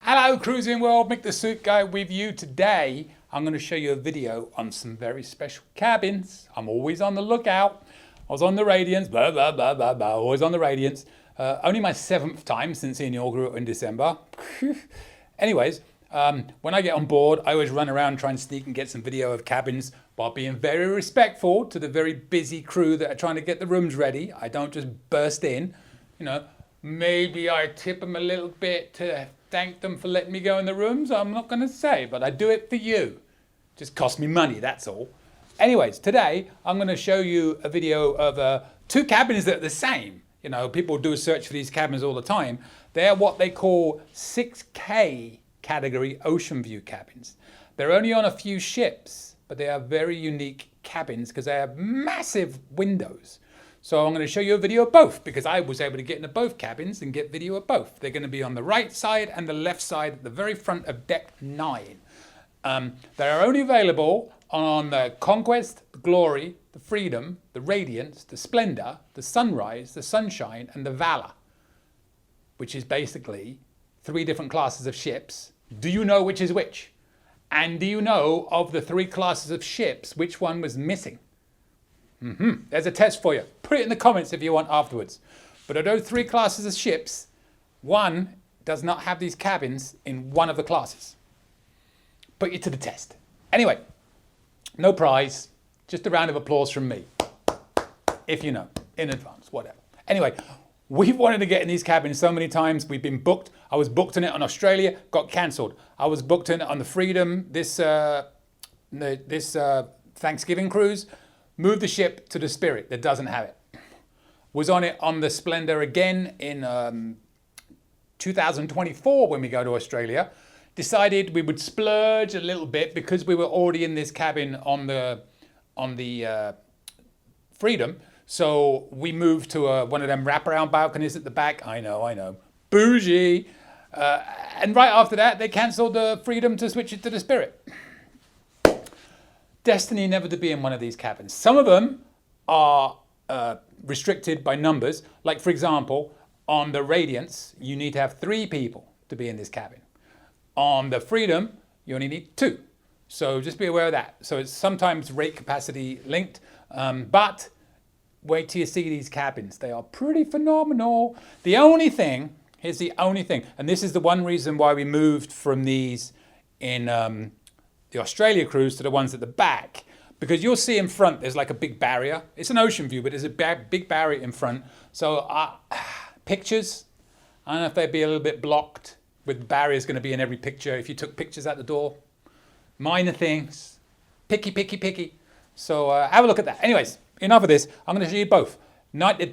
Hello Cruising World, Mick the Suit Guy with you. Today I'm going to show you a video on some very special cabins. I'm always on the lookout. I was on the Radiance, blah blah blah blah blah, always on the Radiance. Only my 7th time since the inaugural in December. Anyways, when I get on board I always run around trying to sneak and get some video of cabins while being very respectful to the very busy crew that are trying to get the rooms ready. I don't just burst in, you know. Maybe I tip them a little bit to thank them for letting me go in the rooms. I'm not going to say, but I do it for you. Just cost me money, that's all. Anyways, today I'm going to show you a video of 2 cabins that are the same. You know, people do a search for these cabins all the time. They're what they call 6K category Oceanview cabins. They're only on a few ships, but they are very unique cabins because they have massive windows. So I'm going to show you a video of both because I was able to get into both cabins and get video of both. They're going to be on the right side and the left side at the very front of deck 9. They are only available on the Conquest, the Glory, the Freedom, the Radiance, the Splendor, the Sunrise, the Sunshine and the Valor, which is basically 3 different classes of ships. Do you know which is which? And do you know of the 3 classes of ships, which one was missing? There's a test for you. Put it in the comments if you want afterwards. But of those 3 classes of ships, one does not have these cabins in one of the classes. Put you to the test. Anyway, no prize, just a round of applause from me. If you know, in advance, whatever. Anyway, we've wanted to get in these cabins so many times. We've been booked. I was booked in it on Australia, got cancelled. I was booked in it on the Freedom this Thanksgiving cruise. Moved the ship to the Spirit that doesn't have it. Was on it on the Splendor again in 2024 when we go to Australia. Decided we would splurge a little bit because we were already in this cabin on the Freedom. So we moved to one of them wraparound balconies at the back. I know. Bougie. And right after that, they cancelled the Freedom to switch it to the Spirit. Destiny never to be in one of these cabins. Some of them are restricted by numbers. Like for example, on the Radiance, you need to have 3 people to be in this cabin. On the Freedom, you only need 2. So just be aware of that. So it's sometimes rate capacity linked, but wait till you see these cabins. They are pretty phenomenal. The only thing, here's the only thing, and this is the one reason why we moved from these in the Australia cruise to the ones at the back, because you'll see in front there's like a big barrier. It's an ocean view, but there's a big barrier in front. So pictures, I don't know if they'd be a little bit blocked with barriers going to be in every picture if you took pictures at the door. Minor things, picky. So have a look at that. Anyways, enough of this. I'm going to show you both.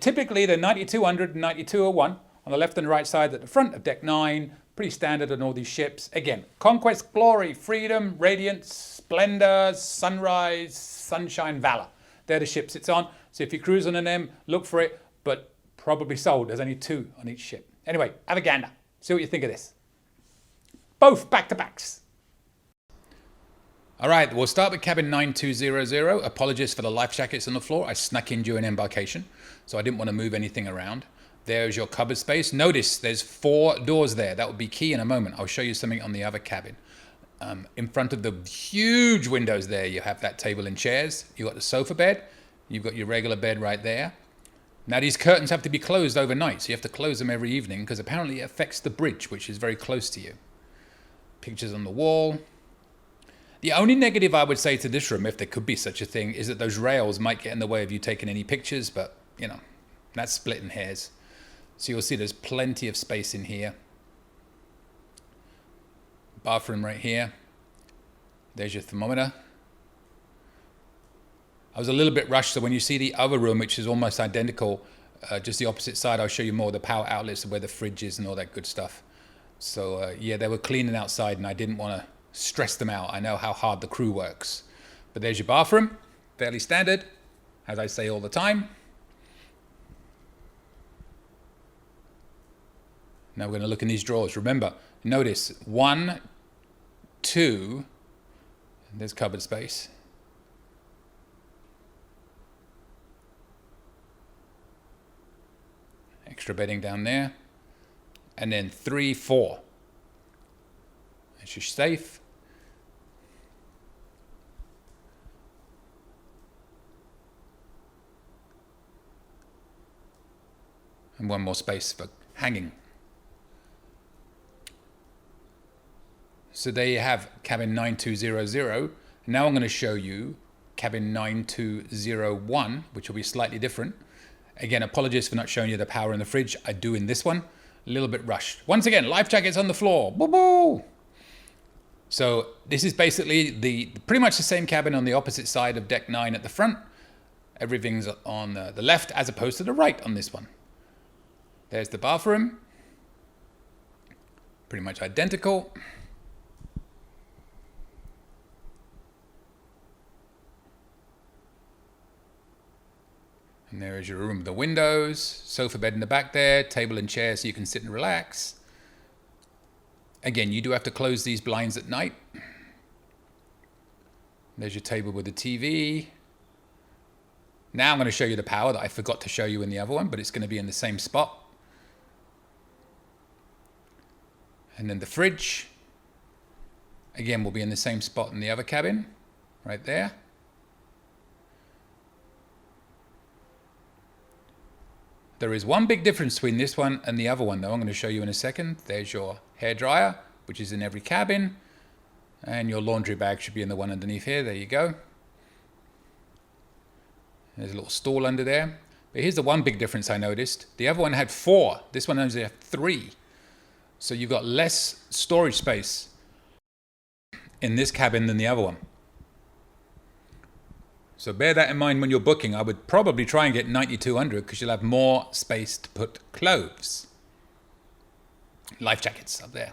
Typically they're 9200 and 9201 on the left and right side at the front of deck 9. Pretty standard on all these ships. Again, Conquest, Glory, Freedom, Radiance, Splendor, Sunrise, Sunshine, Valor. They're the ships it's on. So if you're cruising on them, look for it, but probably sold. There's only 2 on each ship. Anyway, have a gander. See what you think of this. Both back-to-backs. All right, we'll start with cabin 9200. Apologies for the life jackets on the floor. I snuck in during embarkation, so I didn't want to move anything around. There's your cupboard space. Notice there's 4 doors there. That will be key in a moment. I'll show you something on the other cabin. In front of the huge windows there, you have that table and chairs. You've got the sofa bed. You've got your regular bed right there. Now these curtains have to be closed overnight, so you have to close them every evening because apparently it affects the bridge, which is very close to you. Pictures on the wall. The only negative I would say to this room, if there could be such a thing, is that those rails might get in the way of you taking any pictures, but you know, that's splitting hairs. So you'll see there's plenty of space in here. Bathroom right here. There's your thermometer. I was a little bit rushed, so when you see the other room, which is almost identical, just the opposite side, I'll show you more of the power outlets and where the fridge is and all that good stuff. So yeah, they were cleaning outside and I didn't want to stress them out. I know how hard the crew works. But there's your bathroom, fairly standard, as I say all the time. Now we're going to look in these drawers. Remember, notice 1, 2, there's cupboard space. Extra bedding down there. And then 3, 4. That's your safe. And one more space for hanging. So there you have cabin 9200. Now I'm going to show you cabin 9201, which will be slightly different. Again, apologies for not showing you the power in the fridge. I do in this one. A little bit rushed. Once again, life jackets on the floor. Boo boo! So this is basically pretty much the same cabin on the opposite side of deck 9 at the front. Everything's on the left as opposed to the right on this one. There's the bathroom. Pretty much identical. And there is your room with the windows, sofa bed in the back there, table and chair so you can sit and relax. Again, you do have to close these blinds at night. There's your table with the TV. Now I'm going to show you the power that I forgot to show you in the other one, but it's going to be in the same spot. And then the fridge, again, will be in the same spot in the other cabin, right there. There is one big difference between this one and the other one, though. I'm going to show you in a second. There's your hairdryer, which is in every cabin. And your laundry bag should be in the one underneath here. There you go. There's a little stall under there. But here's the one big difference I noticed. The other one had 4. This one only has 3. So you've got less storage space in this cabin than the other one. So bear that in mind when you're booking. I would probably try and get 9200 because you'll have more space to put clothes. Life jackets up there.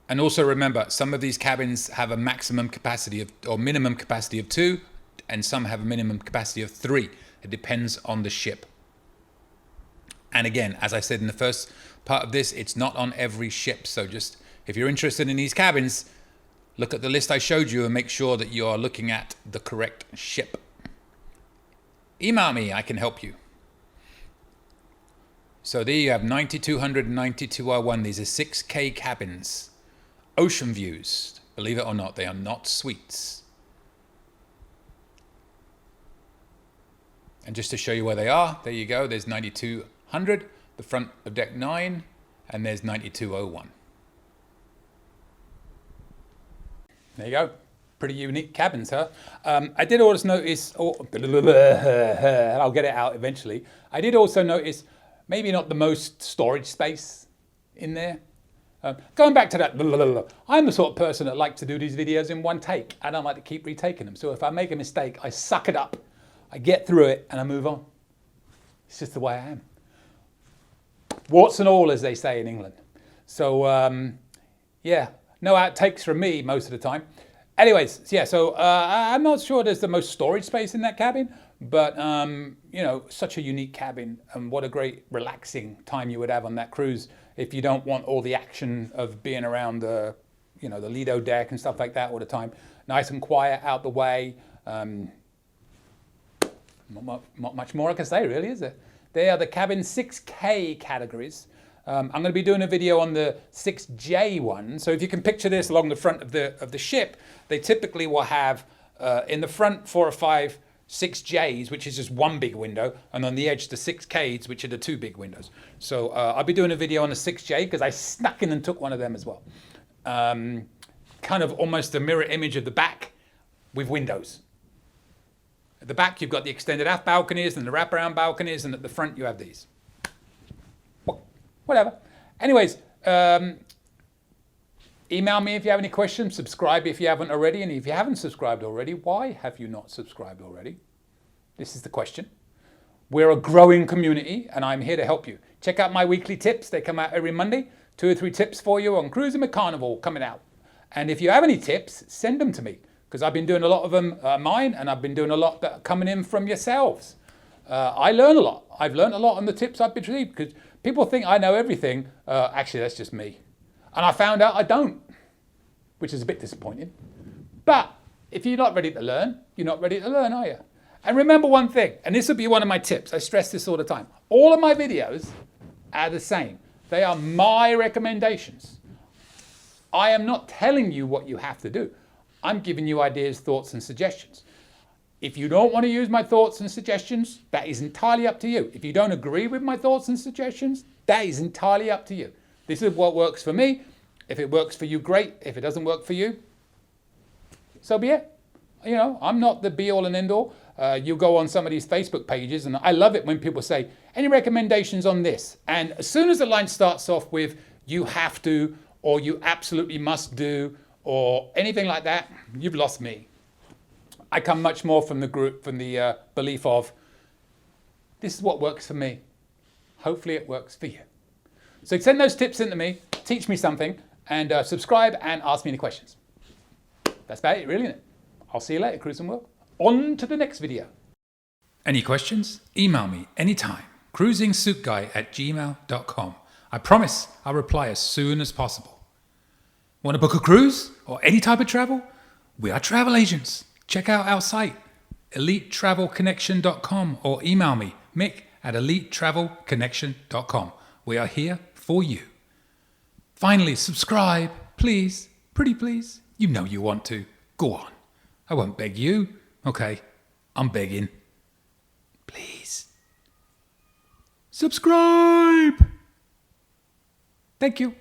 And also remember, some of these cabins have a maximum capacity of, or minimum capacity of 2, and some have a minimum capacity of 3. It depends on the ship. And again, as I said in the first part of this, it's not on every ship. So just, if you're interested in these cabins, look at the list I showed you and make sure that you are looking at the correct ship. Email me, I can help you. So there you have 9200 and 9201. These are 6K cabins. Oceanviews. Believe it or not, they are not suites. And just to show you where they are, there you go. There's 9200, the front of deck 9, and there's 9201. There you go. Pretty unique cabins, huh? I did also notice, I'll get it out eventually. I did also notice maybe not the most storage space in there. Going back to that, I'm the sort of person that likes to do these videos in one take. I don't like to keep retaking them. So if I make a mistake, I suck it up. I get through it and I move on. It's just the way I am. Warts and all, as they say in England. So, yeah, no outtakes from me most of the time. Anyways, yeah, so I'm not sure there's the most storage space in that cabin, but, you know, such a unique cabin, and what a great relaxing time you would have on that cruise if you don't want all the action of being around the, you know, the Lido deck and stuff like that all the time. Nice and quiet out the way. Not much more I can say, really, is there? They are the cabin 6K categories. I'm going to be doing a video on the 6J one. So if you can picture this along the front of the ship, they typically will have in the front 4 or 5 6Js, which is just one big window, and on the edge the 6Ks, which are the 2 big windows. So I'll be doing a video on the 6J because I snuck in and took one of them as well. Kind of almost a mirror image of the back with windows. At the back you've got the extended aft balconies and the wraparound balconies, and at the front you have these. Whatever. Anyways, email me if you have any questions, subscribe if you haven't already, and if you haven't subscribed already, why have you not subscribed already? This is the question. We're a growing community and I'm here to help you. Check out my weekly tips. They come out every Monday. 2 or 3 tips for you on cruising with Carnival coming out. And if you have any tips, send them to me, because I've been doing a lot of them mine, and I've been doing a lot that are coming in from yourselves. I learn a lot. I've learned a lot on the tips I've received, because people think I know everything. Actually, that's just me. And I found out I don't, which is a bit disappointing. But if you're not ready to learn, you're not ready to learn, are you? And remember one thing, and this will be one of my tips. I stress this all the time. All of my videos are the same. They are my recommendations. I am not telling you what you have to do. I'm giving you ideas, thoughts, and suggestions. If you don't want to use my thoughts and suggestions, that is entirely up to you. If you don't agree with my thoughts and suggestions, that is entirely up to you. This is what works for me. If it works for you, great. If it doesn't work for you, so be it. You know, I'm not the be all and end all. You go on some of these Facebook pages, and I love it when people say, any recommendations on this? And as soon as the line starts off with, you have to, or you absolutely must do, or anything like that, you've lost me. I come much more from the belief of, this is what works for me. Hopefully it works for you. So send those tips into me, teach me something, and subscribe and ask me any questions. That's about it, really, isn't it? I'll see you later, Cruising World. On to the next video. Any questions? Email me anytime. cruisingsuitguy@gmail.com. I promise I'll reply as soon as possible. Want to book a cruise or any type of travel? We are travel agents. Check out our site, elitetravelconnection.com, or email me, mick@elitetravelconnection.com. We are here for you. Finally, subscribe, please. Pretty please. You know you want to. Go on. I won't beg you. Okay, I'm begging. Please. Subscribe. Thank you.